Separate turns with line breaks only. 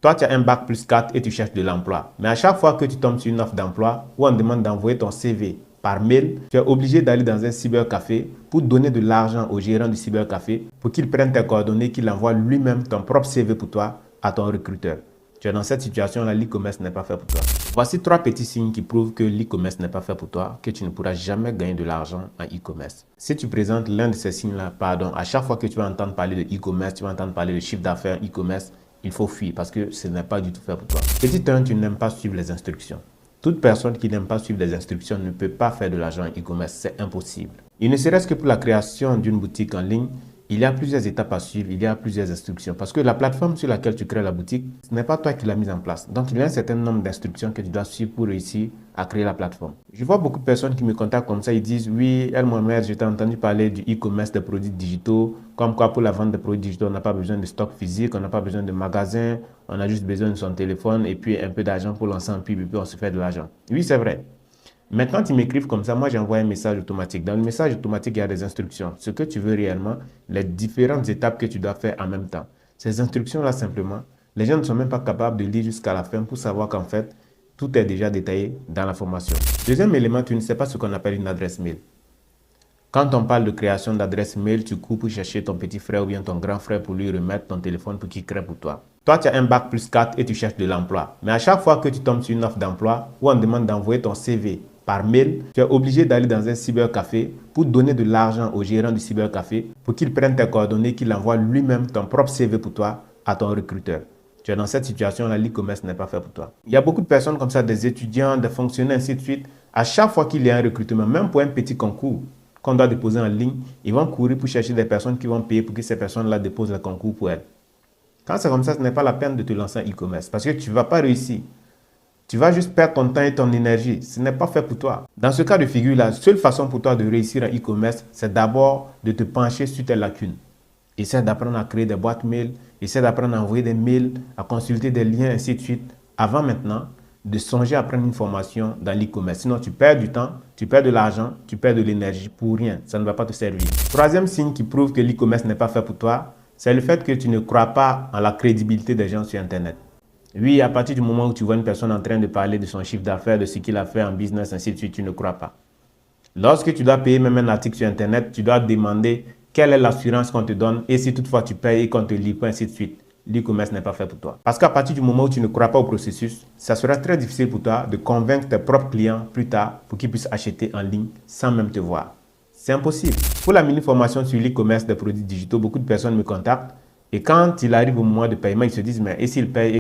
Toi, tu as un bac plus 4 et tu cherches de l'emploi. Mais à chaque fois que tu tombes sur une offre d'emploi ou on te demande d'envoyer ton CV par mail, tu es obligé d'aller dans un cybercafé pour donner de l'argent au gérant du cybercafé pour qu'il prenne tes coordonnées, qu'il envoie lui-même ton propre CV pour toi à ton recruteur. Tu es dans cette situation-là, l'e-commerce n'est pas fait pour toi. Voici 3 petits signes qui prouvent que l'e-commerce n'est pas fait pour toi, que tu ne pourras jamais gagner de l'argent en e-commerce. Si tu présentes l'un de ces signes-là, à chaque fois que tu vas entendre parler de e-commerce, tu vas entendre parler de chiffre d'affaires e-commerce, il faut fuir parce que ce n'est pas du tout fait pour toi. Petit 1, tu n'aimes pas suivre les instructions. Toute personne qui n'aime pas suivre les instructions ne peut pas faire de l'argent en e-commerce, c'est impossible. Il ne serait-ce que pour la création d'une boutique en ligne, il y a plusieurs étapes à suivre, il y a plusieurs instructions. Parce que la plateforme sur laquelle tu crées la boutique, ce n'est pas toi qui l'as mise en place. Donc, il y a un certain nombre d'instructions que tu dois suivre pour réussir à créer la plateforme. Je vois beaucoup de personnes qui me contactent comme ça, ils disent « Oui, Mohamed, je t'ai entendu parler du e-commerce des produits digitaux, comme quoi pour la vente des produits digitaux, on n'a pas besoin de stock physique, on n'a pas besoin de magasin, on a juste besoin de son téléphone et puis un peu d'argent pour lancer un pub et puis on se fait de l'argent. » Oui, c'est vrai. Maintenant, tu m'écrives comme ça, moi j'envoie un message automatique. Dans le message automatique, il y a des instructions. Ce que tu veux réellement, les différentes étapes que tu dois faire en même temps. Ces instructions-là, simplement, les gens ne sont même pas capables de lire jusqu'à la fin pour savoir qu'en fait, tout est déjà détaillé dans la formation. Deuxième élément, tu ne sais pas ce qu'on appelle une adresse mail. Quand on parle de création d'adresse mail, tu cours pour chercher ton petit frère ou bien ton grand frère pour lui remettre ton téléphone pour qu'il crée pour toi. Toi, tu as un bac plus 4 et tu cherches de l'emploi. Mais à chaque fois que tu tombes sur une offre d'emploi ou on te demande d'envoyer ton CV par mail, tu es obligé d'aller dans un cybercafé pour donner de l'argent au gérant du cybercafé pour qu'il prenne tes coordonnées, qu'il envoie lui-même ton propre CV pour toi à ton recruteur. Tu es dans cette situation-là, l'e-commerce n'est pas fait pour toi. Il y a beaucoup de personnes comme ça, des étudiants, des fonctionnaires, ainsi de suite. À chaque fois qu'il y a un recrutement, même pour un petit concours qu'on doit déposer en ligne, ils vont courir pour chercher des personnes qui vont payer pour que ces personnes-là déposent le concours pour elles. Quand c'est comme ça, ce n'est pas la peine de te lancer en e-commerce parce que tu ne vas pas réussir. Tu vas juste perdre ton temps et ton énergie. Ce n'est pas fait pour toi. Dans ce cas de figure, la seule façon pour toi de réussir en e-commerce, c'est d'abord de te pencher sur tes lacunes. Essaie d'apprendre à créer des boîtes mail, essaie d'apprendre à envoyer des mails, à consulter des liens, ainsi de suite, avant maintenant de songer à prendre une formation dans l'e-commerce. Sinon, tu perds du temps, tu perds de l'argent, tu perds de l'énergie pour rien. Ça ne va pas te servir. Troisième signe qui prouve que l'e-commerce n'est pas fait pour toi, c'est le fait que tu ne crois pas en la crédibilité des gens sur Internet. Oui, à partir du moment où tu vois une personne en train de parler de son chiffre d'affaires, de ce qu'il a fait en business, ainsi de suite, tu ne crois pas. Lorsque tu dois payer même un article sur Internet, tu dois demander quelle est l'assurance qu'on te donne et si toutefois tu payes et qu'on te livre, ainsi de suite. L'e-commerce n'est pas fait pour toi. Parce qu'à partir du moment où tu ne crois pas au processus, ça sera très difficile pour toi de convaincre tes propres clients plus tard pour qu'ils puissent acheter en ligne sans même te voir. C'est impossible. Pour la mini-formation sur l'e-commerce des produits digitaux, beaucoup de personnes me contactent et quand il arrive au moment de paiement, ils se disent « mais et s'ils payent ?»